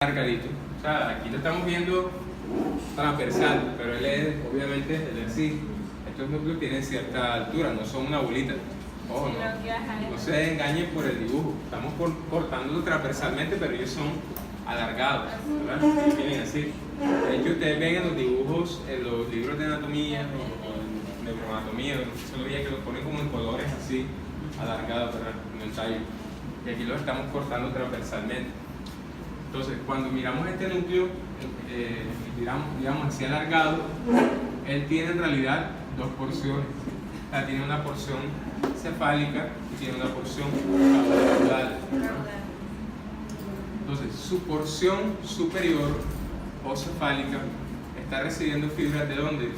Margarito. O sea, aquí lo estamos viendo transversal, pero él es, obviamente, él es así. Estos núcleos tienen cierta altura, no son una bolita. Ojo, no se engañen por el dibujo. Estamos cortándolo transversalmente, pero ellos son alargados, ¿verdad? Miren así. De hecho, ustedes ven en los dibujos, en los libros de anatomía o en neuroanatomía, solo veía que los ponen como en colores así, alargados, ¿verdad? En el tallo. Y aquí los estamos cortando transversalmente. Entonces, cuando miramos este núcleo, digamos así alargado, él tiene en realidad dos porciones. O sea, tiene una porción cefálica y tiene una porción caudal. Entonces, su porción superior o cefálica está recibiendo fibras ¿de dónde?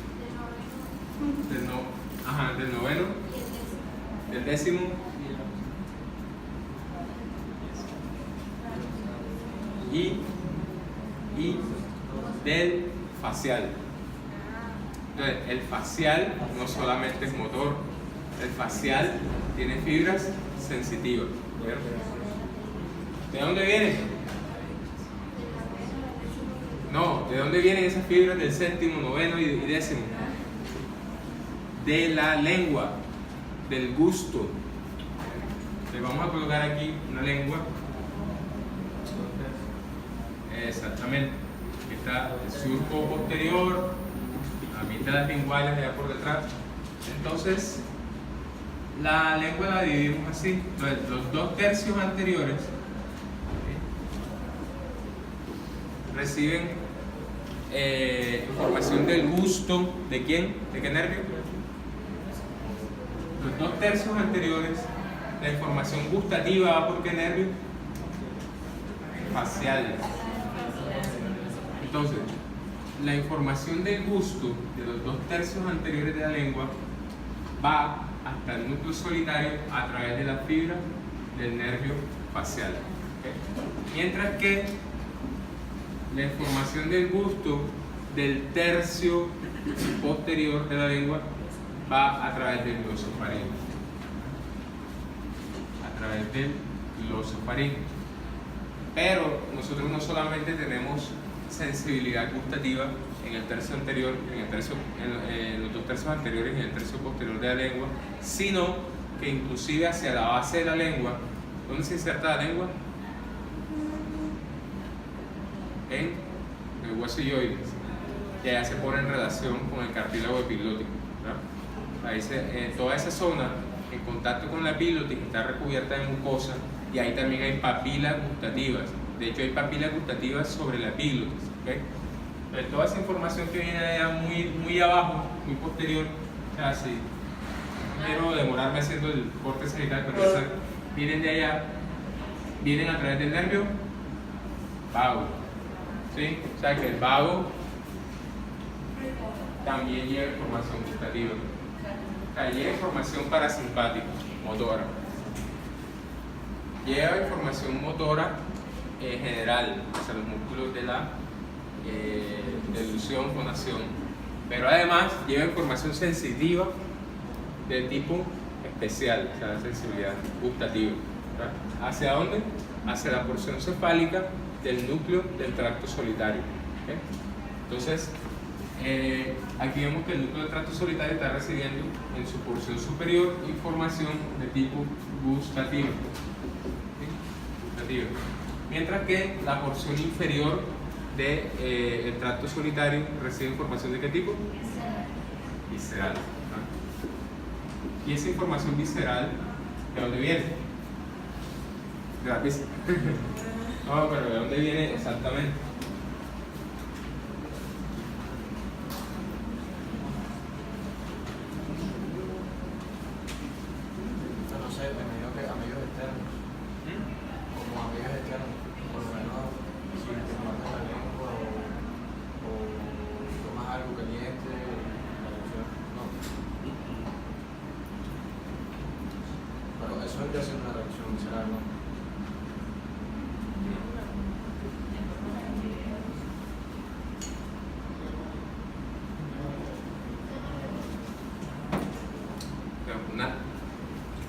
Del noveno, del décimo y del facial. Entonces, el facial no solamente es motor, el facial tiene fibras sensitivas. ¿De dónde vienen? No, ¿de dónde vienen esas fibras del séptimo, noveno y décimo? De la lengua, del gusto. Le vamos a colocar aquí una lengua. Exactamente. Está el surco posterior, la mitad linguales de allá por detrás. Entonces, la lengua la dividimos así. Entonces, los 2/3 anteriores reciben información del gusto. ¿De quién? ¿De qué nervio? Los 2/3 anteriores, la información gustativa va por qué nervio? Facial. Entonces, la información del gusto de los 2/3 anteriores de la lengua va hasta el núcleo solitario a través de la fibra del nervio facial. ¿Okay? Mientras que la información del gusto del tercio posterior de la lengua va a través del glosofaringe. A través del glosofaringe. Pero nosotros no solamente tenemos sensibilidad gustativa en el tercio anterior, en los 2/3 anteriores y en el tercio posterior de la lengua, sino que inclusive hacia la base de la lengua. ¿Dónde se inserta la lengua? En el hueso hyoides, que ya se pone en relación con el cartílago epiglótico, ¿verdad? Ahí toda esa zona en contacto con la epiglotis está recubierta de mucosa y ahí también hay papilas gustativas. De hecho, hay papilas gustativas sobre la epiglotis. ¿Okay? Entonces, toda esa información que viene allá muy abajo, muy posterior, o sea, si quiero demorarme haciendo el corte cenital, pero esa, vienen de allá, vienen a través del nervio vago. ¿Sí? O sea, que el vago también lleva información gustativa. O sea, lleva información parasimpática, motora. Lleva información motora general, o sea, los músculos de la delusión, fonación, pero además lleva información sensitiva de tipo especial, o sea, la sensibilidad gustativa. ¿Verdad? ¿Hacia dónde? Hacia la porción cefálica del núcleo del tracto solitario. ¿Okay? Entonces, aquí vemos que el núcleo del tracto solitario está recibiendo en su porción superior información de tipo gustativa. ¿Okay? Mientras que la porción inferior del tracto solitario recibe información ¿de qué tipo? Visceral. ¿No? Y esa información visceral, ¿de dónde viene? De la pista. No, pero ¿de dónde viene exactamente? No sé, me imagino que amigos externos. Como amigos externos, por lo menos si te muerdes la lengua o tomas algo caliente, la erupción, no. Pero eso es de hacer una reacción visceral, ¿no?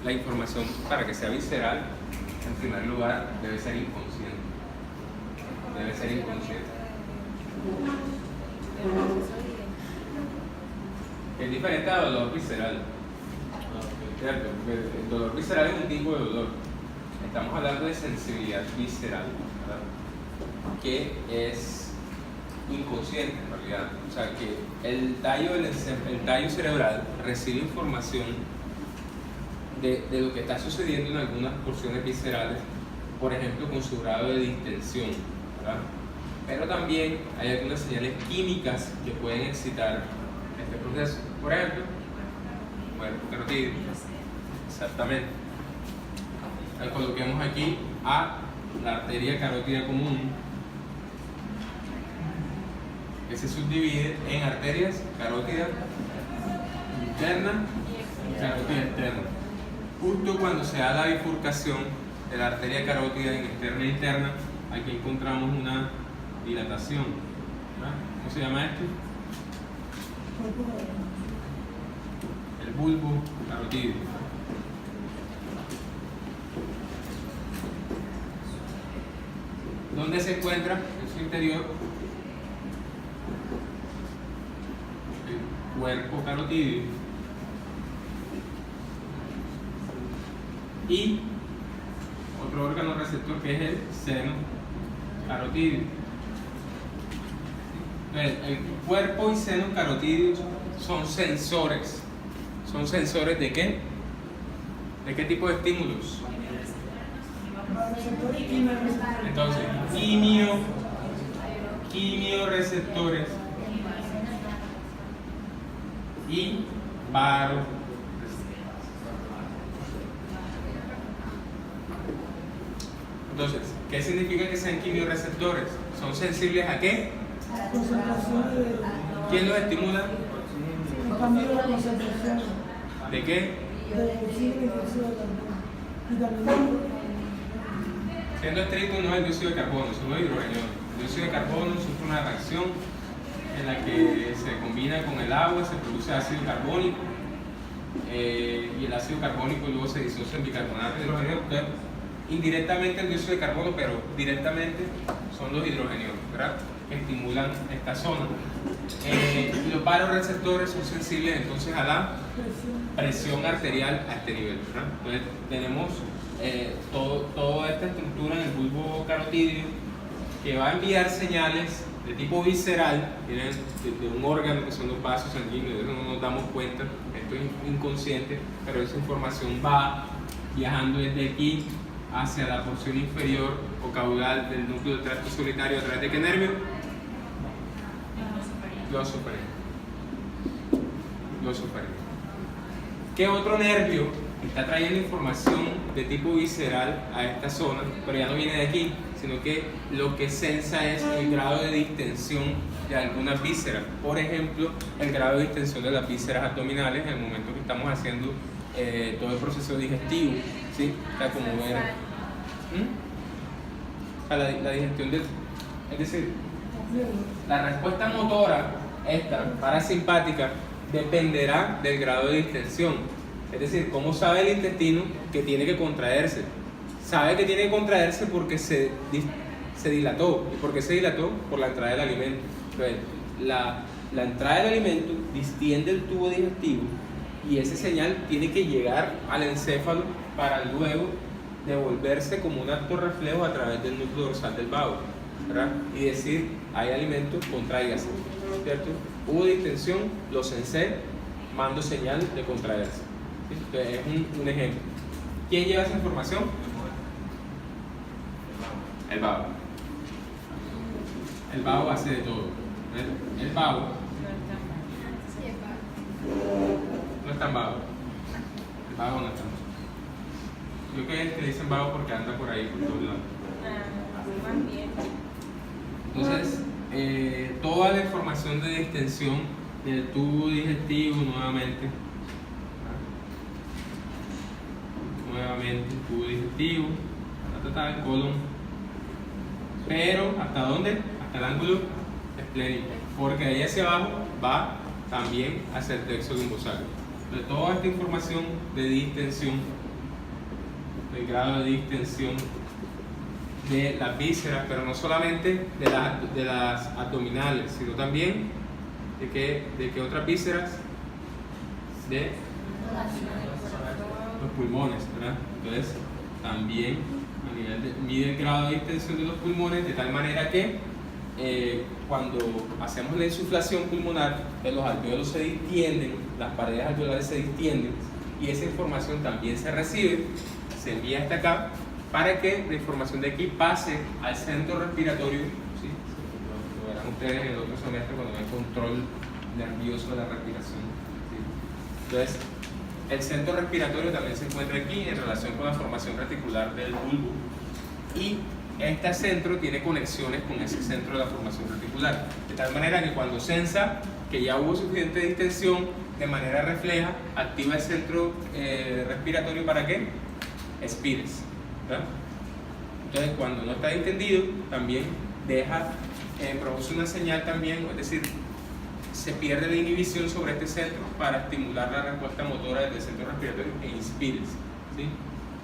La información para que sea visceral, en primer lugar, debe ser inconsciente. debe ser inconsciente. Es diferente al dolor visceral, ¿cierto? Porque el dolor visceral es un tipo de dolor. Estamos hablando de sensibilidad visceral, ¿verdad? Que es inconsciente en realidad. O sea, que el tallo cerebral recibe información de lo que está sucediendo en algunas porciones viscerales, por ejemplo, con su grado de distensión, ¿verdad? Pero también hay algunas señales químicas que pueden excitar este proceso. Por ejemplo, cuerpo carotídeo. Exactamente. Coloquemos aquí a la arteria carótida común, que se subdivide en arterias carótida interna y carótida externa. Justo cuando se da la bifurcación de la arteria carótida en externa e interna, aquí encontramos una dilatación, ¿verdad? ¿Cómo se llama esto? El bulbo carotídeo. ¿Dónde se encuentra en su interior? El cuerpo carotídeo y otro órgano receptor que es el seno carotídeo. El cuerpo y seno carotídeos son sensores. ¿Son sensores de qué? ¿De qué tipo de estímulos? Entonces, quimioreceptores y varoreceptores. Entonces, ¿qué significa que sean quimioreceptores? ¿Son sensibles a qué? ¿Quién los estimula? ¿De qué? Siendo estricto, no es el dióxido de carbono, sino el hidrogenio. El dióxido de carbono sufre una reacción en la que se combina con el agua, se produce ácido carbónico y el ácido carbónico luego se disocia en bicarbonato de hidrógeno. Indirectamente el dióxido de carbono, pero directamente son los hidrogenios, ¿verdad?, que estimulan esta zona. Los varoreceptores son sensibles entonces a la presión arterial a este nivel, ¿verdad? Entonces tenemos toda esta estructura en el bulbo carotídeo que va a enviar señales de tipo visceral, vienen de un órgano que son los vasos sanguíneos, eso no nos damos cuenta, esto es inconsciente, pero esa información va viajando desde aquí hacia la porción inferior o caudal del núcleo del tracto solitario a través de qué nervio? Glosofaringe. ¿Qué otro nervio está trayendo información de tipo visceral a esta zona? Pero ya no viene de aquí, sino que lo que sensa es el grado de distensión de algunas vísceras. Por ejemplo, el grado de distensión de las vísceras abdominales en el momento que estamos haciendo todo el proceso digestivo, ¿sí? Está como ver la digestión del, es decir, la respuesta motora esta parasimpática dependerá del grado de distensión. Es decir, ¿cómo sabe el intestino que tiene que contraerse? Sabe que tiene que contraerse porque se dilató. ¿Y por qué se dilató? Por la entrada del alimento. Entonces, la entrada del alimento distiende el tubo digestivo y ese señal tiene que llegar al encéfalo para luego devolverse como un acto reflejo a través del núcleo dorsal del vago, ¿verdad? Y decir, hay alimento, contráigase, ¿cierto? Hubo distensión, lo sensé, mando señal de contraerse. ¿Sí? Entonces, es un ejemplo. ¿Quién lleva esa información? El vago. El vago hace de todo. El vago no es tan vago. El vago no es tan vago. Yo creo que le dicen vago porque anda por ahí, por todos lados. Entonces, toda la información de distensión del tubo digestivo nuevamente, tubo digestivo, el colon, pero ¿hasta dónde? Hasta el ángulo esplénico, porque de ahí hacia abajo va también hacia el plexo lumbosaco. De toda esta información de distensión, el grado de distensión de las vísceras, pero no solamente de las abdominales, sino también de qué otras vísceras, de los pulmones, ¿verdad? Entonces, también a nivel mide el grado de distensión de los pulmones, de tal manera que cuando hacemos la insuflación pulmonar, los alvéolos se distienden, las paredes alveolares se distienden, y esa información también se recibe, se envía hasta acá, para que la información de aquí pase al centro respiratorio, ¿sí? Lo verán ustedes en el otro semestre cuando hay control nervioso de la respiración, ¿sí? Entonces, el centro respiratorio también se encuentra aquí en relación con la formación reticular del bulbo, y este centro tiene conexiones con ese centro de la formación reticular, de tal manera que cuando sensa que ya hubo suficiente distensión, de manera refleja, activa el centro respiratorio para que expires, ¿verdad? Entonces, cuando no está distendido, también produce una señal también, es decir, se pierde la inhibición sobre este centro para estimular la respuesta motora desde el centro respiratorio e inspires, ¿sí?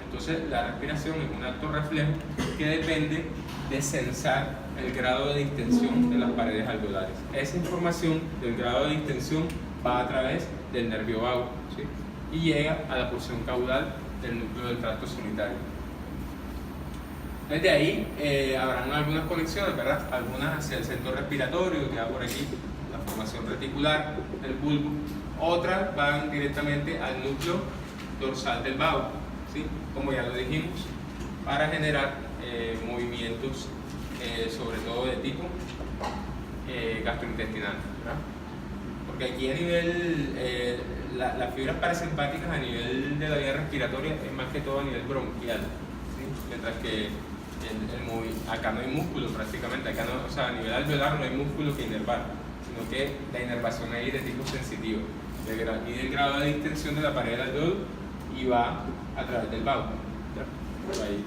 Entonces, la respiración es un acto reflejo que depende de sensar el grado de distensión de las paredes alveolares. Esa información del grado de distensión va a través del nervio vago, ¿sí? Y llega a la porción caudal del núcleo del tracto solitario. Desde ahí habrán algunas conexiones, ¿verdad? Algunas hacia el centro respiratorio, que va por aquí, la formación reticular del bulbo. Otras van directamente al núcleo dorsal del vago, ¿sí? Como ya lo dijimos, para generar movimientos, sobre todo de tipo gastrointestinal, ¿verdad? Porque aquí a nivel, las fibras parasimpáticas a nivel de la vía respiratoria es más que todo a nivel bronquial, ¿sí? Mientras que acá no hay músculo prácticamente, acá no, o sea, a nivel alveolar no hay músculo que inervar, sino que la inervación ahí es de tipo sensitivo, mide el grado de distensión de la pared del alveolo y va a través del vago, ¿ya? Por ahí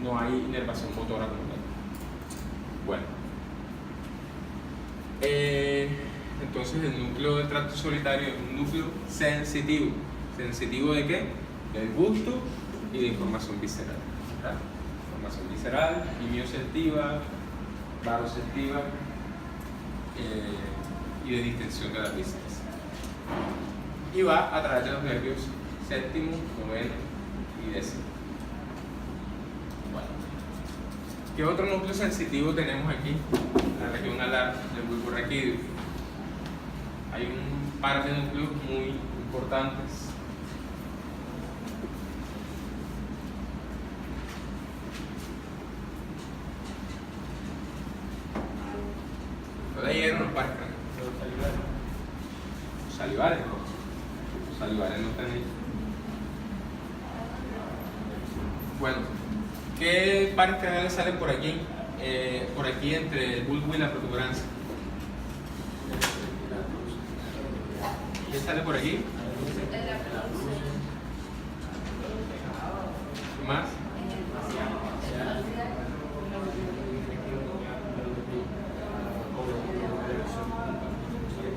no hay inervación motora como tal. Bueno, entonces el núcleo del tracto solitario es un núcleo sensitivo. ¿Sensitivo de qué? Del gusto y de información visceral, ¿verdad? Información visceral, quimioceptiva, baroceptiva y de distensión de las vísceras. Y va a través de los nervios séptimo, noveno y décimo. Bueno, ¿qué otro núcleo sensitivo tenemos aquí? La región alar del bulbo raquídeo. Hay un par de núcleos muy importantes. ¿Lo leyeron los pares? Los salivares. Los salivares no están ahí. Bueno, ¿qué pares craneales salen por aquí? Por aquí entre el bulbo y la protuberancia. ¿Qué sale por aquí? ¿Qué más?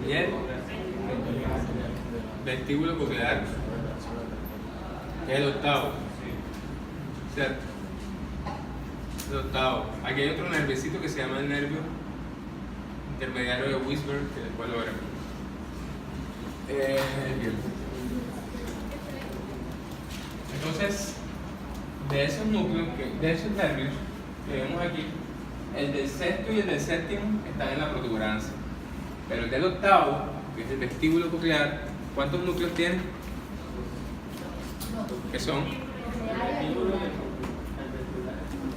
Bien. Vestíbulo coclear. El octavo. ¿Cierto? El octavo. Aquí hay otro nerviecito que se llama el nervio intermediario de Wisberg, que después lo veremos. Bien. Entonces, de esos núcleos, de esos nervios que vemos aquí, el del sexto y el del séptimo están en la protuberancia. Pero el del octavo, que es el vestíbulo coclear, ¿cuántos núcleos tiene? ¿Qué son?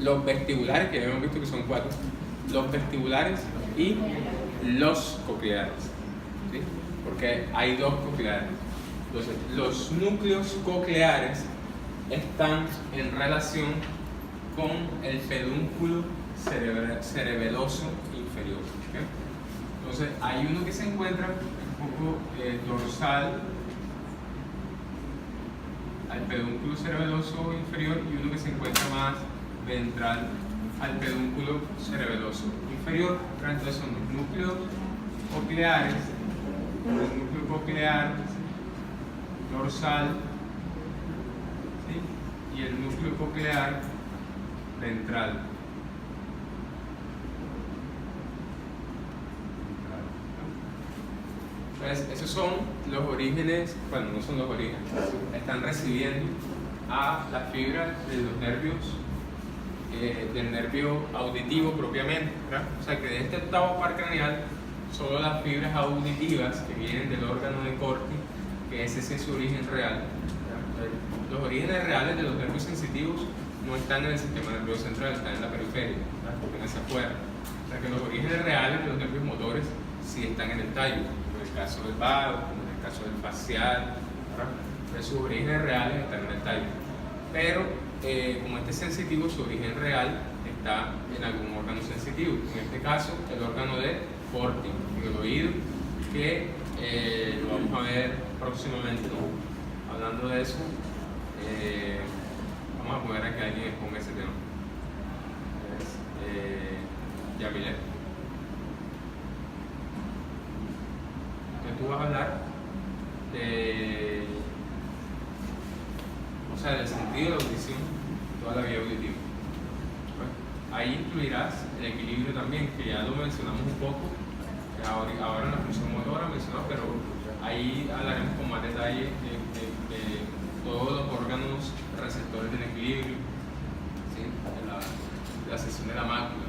Los vestibulares, que ya hemos visto que son 4. Los vestibulares y los cocleares, ¿sí? Porque hay 2 cocleares. Entonces, los núcleos cocleares están en relación con el pedúnculo cerebeloso inferior, ¿okay? Entonces, hay uno que se encuentra un poco dorsal al pedúnculo cerebeloso inferior y uno que se encuentra más ventral al pedúnculo cerebeloso inferior. Entonces son los núcleos cocleares, el núcleo coclear dorsal, ¿sí? Y el núcleo coclear ventral. Entonces, esos son los orígenes, bueno, no son los orígenes, están recibiendo a las fibras de los nervios, del nervio auditivo propiamente, ¿verdad? O sea que de este octavo par craneal, solo las fibras auditivas que vienen del órgano de Corti, que ese es su origen real, ¿verdad? Los orígenes reales de los nervios sensitivos no están en el sistema nervioso central, están en la periferia, ¿verdad? Están hacia afuera. O sea que los orígenes reales de los nervios motores sí están en el tallo, como en el caso del vago, como en el caso del facial, ¿verdad? Entonces, sus orígenes reales están en el tallo. Pero como este es sensitivo, su origen real está en algún órgano sensitivo, en este caso el órgano de Corti, en el oído, que lo vamos a ver próximamente, ¿no? Hablando de eso, vamos a poner a que alguien exponga ese tema. Yamile. Entonces tú vas a hablar de, o sea, del sentido de la audición, toda la vía auditiva. Ahí incluirás el equilibrio también, que ya lo mencionamos un poco, que ahora en la función motora mencionamos, pero ahí hablaremos con más detalle de todos los órganos receptores del equilibrio, ¿sí? La sección de la mácula,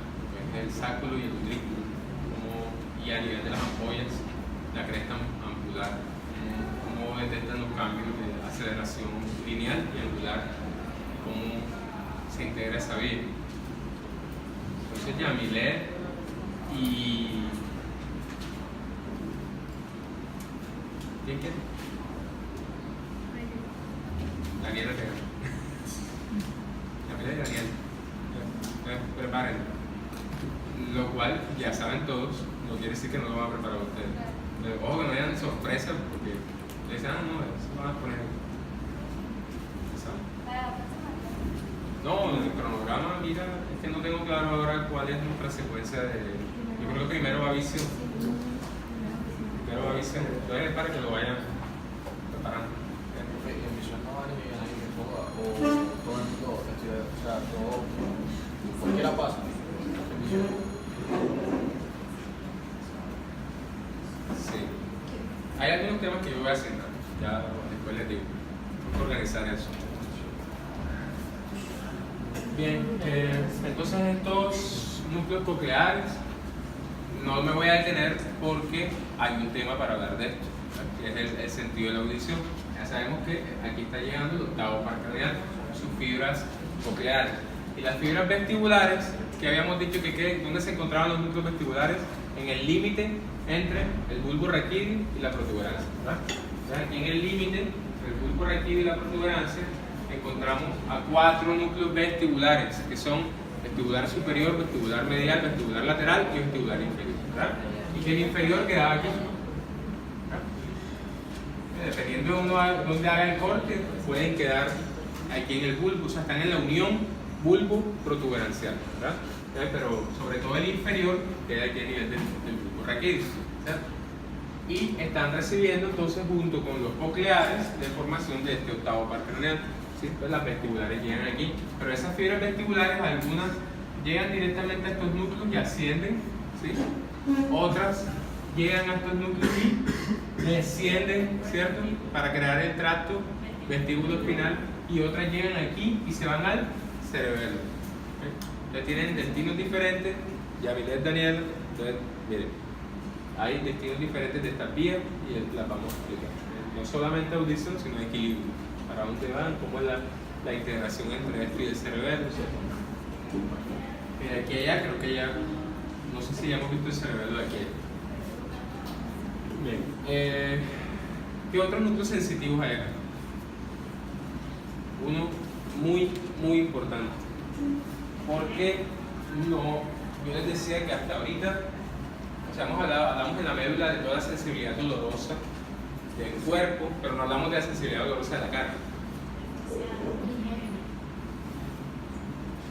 el sáculo y el utrículo, y a nivel de las ampollas, la cresta ampular, cómo detectan los cambios de aceleración lineal y angular, cómo se integra esa vía. Entonces Yamile y... ¿quién quiere? Daniela te gana. Yamile y Daniel. Preparen. Lo cual ya saben todos, no quiere decir que no lo van a preparar ustedes. Ojo que no hayan sorpresas porque le dicen, no, eso lo van a poner. No, en el cronograma, mira, es que no tengo claro ahora cuál es nuestra secuencia de... Yo creo que primero va visión. Primero va visión. Entonces para que lo vayan preparando. En visión no vale que alguien todo el mundo, o sea, todo, cualquiera pasa. En visión. Sí. Hay algunos temas que yo voy a hacer, ya después les digo. Tengo que organizar eso. Bien, entonces estos núcleos cocleares no me voy a detener porque hay un tema para hablar de esto, que es el sentido de la audición. Ya sabemos que aquí está llegando el octavo par craneal, sus fibras cocleares. Y las fibras vestibulares, que habíamos dicho que ¿dónde se encontraban los núcleos vestibulares? En el límite entre el bulbo raquídeo y la protuberancia, ¿verdad? Entonces aquí en el límite entre el bulbo raquídeo y la protuberancia encontramos a 4 núcleos vestibulares, que son vestibular superior, vestibular medial, vestibular lateral y vestibular inferior, ¿verdad? Y que el inferior quedaba aquí, ¿verdad? Dependiendo de dónde haga el corte, pueden quedar aquí en el bulbo, o sea, están en la unión bulbo-protuberancial, ¿verdad? Pero sobre todo el inferior queda aquí a nivel del bulbo raquídeo, ¿verdad? Y están recibiendo entonces junto con los cocleares de formación de este octavo par craneal. ¿Sí? Pues las vestibulares llegan aquí, pero esas fibras vestibulares, algunas llegan directamente a estos núcleos y ascienden, ¿sí? Otras llegan a estos núcleos y descienden, ¿cierto? Para crear el tracto vestíbulo espinal, y otras llegan aquí y se van al cerebelo. ¿Okay? Ya tienen destinos diferentes, Yamilet, Daniel, entonces, miren, hay destinos diferentes de estas vías y las vamos a explicar. No solamente audición, sino equilibrio. Para dónde van, cómo es la integración entre esto y el cerebelo. De aquí a allá, creo que ya, no sé si ya hemos visto el cerebelo de aquí a allá. Bien. ¿Qué otros núcleos sensitivos hay acá? Uno muy importante. Porque no, yo les decía que hasta ahorita, o sea, hablamos en la médula de toda la sensibilidad dolorosa del cuerpo, pero no hablamos de la sensibilidad dolorosa de la cara.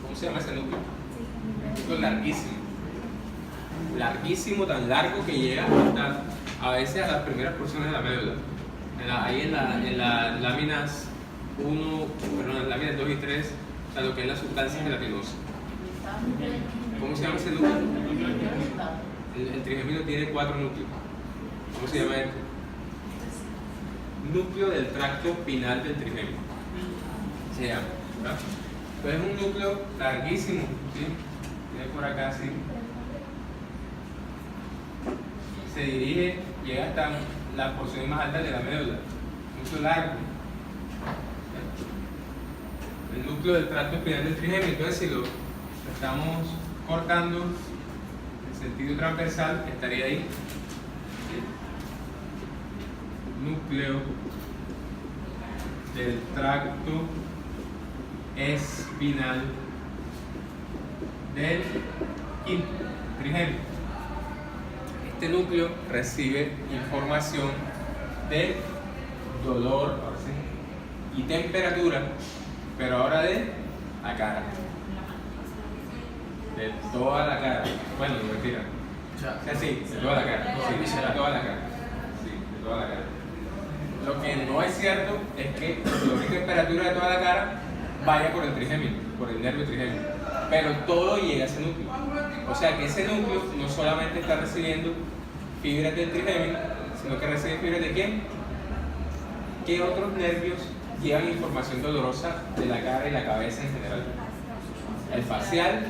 ¿Cómo se llama ese núcleo? Un núcleo larguísimo. Larguísimo, tan largo que llega hasta a veces a las primeras porciones de la médula. Ahí en las láminas 1, perdón, en las láminas 2 y 3, o sea, lo que es la sustancia gelatinosa. ¿Cómo se llama ese núcleo? El trigémino tiene 4 núcleos. ¿Cómo se llama este? Núcleo del tracto pinal del trigémino. Se llama, ¿verdad? Entonces es un núcleo larguísimo, ¿sí? Tiene por acá así. Se dirige, llega hasta la porción más alta de la médula. Núcleo largo. El núcleo del tracto espinal del trigémino. Entonces, si lo estamos cortando en sentido transversal, estaría ahí. Núcleo del tracto espinal del trigémino. Este núcleo recibe información de dolor, ahora sí, y temperatura, pero ahora de la cara. De toda la cara. Bueno, no mentira. O sea, sí, de toda la cara. Sí, de toda la cara. Sí, de toda la cara. Lo que no es cierto es que el dolor y temperatura de toda la cara vaya por el trigémino, por el nervio trigémino. Pero todo llega a ese núcleo. O sea que ese núcleo no solamente está recibiendo fibras del trigémino, sino que recibe fibras de quién? ¿Qué otros nervios llevan información dolorosa de la cara y la cabeza en general? El facial,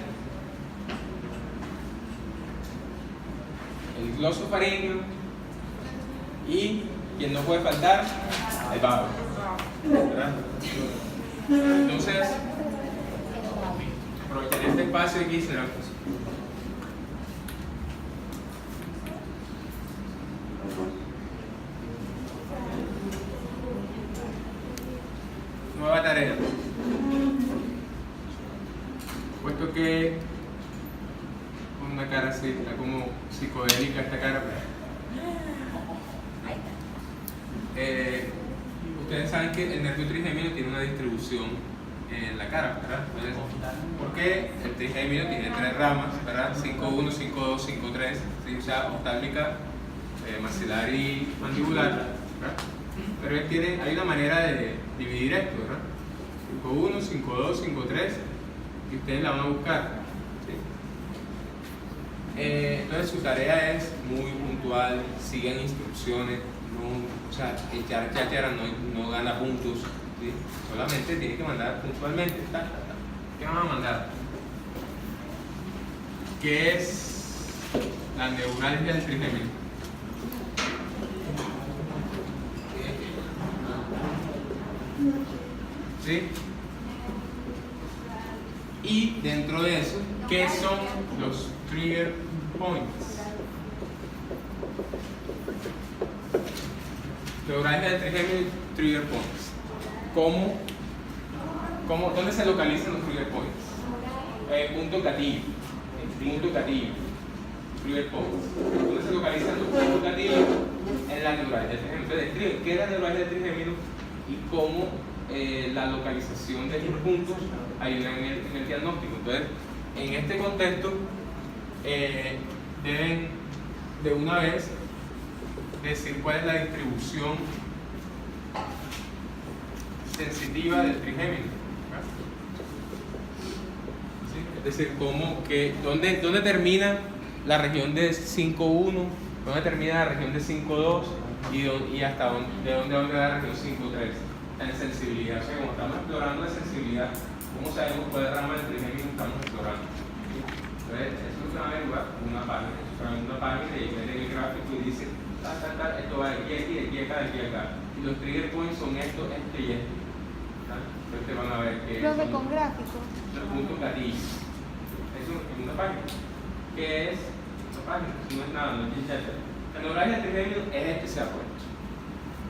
el glosofaringeo y, quien no puede faltar, el vago. ¿Verdad? Entonces, aprovecharé este espacio aquí, será nueva tarea. Puesto que con una cara así, está como psicodélica esta cara. Ustedes saben que el nervio trigémino tiene una distribución en la cara, ¿verdad? Porque el trigémino tiene 3 ramas, ¿verdad? 5.1, 5.2, 5.3, ¿sí? O sea, oftálmica, maxilar y mandibular, ¿verdad? Pero él tiene, hay una manera de dividir esto, ¿verdad? 5.1, 5.2, 5.3, y ustedes la van a buscar, ¿sí? Entonces su tarea es muy puntual, sigan instrucciones, o sea, echar cháchara no gana puntos, ¿sí? Solamente tiene que mandar puntualmente. ¿Qué van a mandar? ¿Qué es la neuralgia del trigémino? ¿Sí? Y dentro de eso, ¿qué son los trigger points? Neuralgia del trigémino, trigger points. ¿Dónde se localizan los trigger points? Punto gatillo. Trigger points. ¿Dónde se localizan los puntos gatillo? En la neuralgia del trigémino. Entonces, describen qué es la neuralgia del trigémino y cómo la localización de estos puntos ayuda en el diagnóstico. Entonces, en este contexto, deben de una vez decir cuál es la distribución sensitiva del trigémino. ¿Sí? Es decir, ¿dónde termina la región de 5.1, dónde termina la región de 5.2 y hasta de dónde va la región 5.3 en sensibilidad. O sea, como estamos explorando la sensibilidad, ¿cómo sabemos cuál rama del trigémino estamos explorando? Entonces, eso se va a averiguar en una página y meten el gráfico y dice esto va de aquí, aquí, acá. Y los trigger points son esto, este y este. Entonces te van a ver que Profe, con gráficos. Los puntos gatillos. Eso es una página. ¿Qué es una página? No es nada, no es chichacha. La neuralgia del trigémino es este se ha puesto.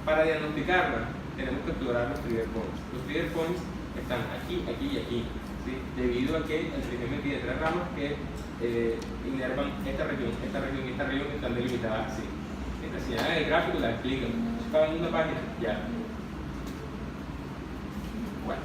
Para diagnosticarla, tenemos que explorar los trigger points. Los trigger points están aquí, aquí y aquí. ¿Sí? Debido a que el trigémino tiene 3 ramas que inervan esta región y esta región que están delimitadas así. Si hagan el gráfico la explican. Está en una página, ya. Bueno.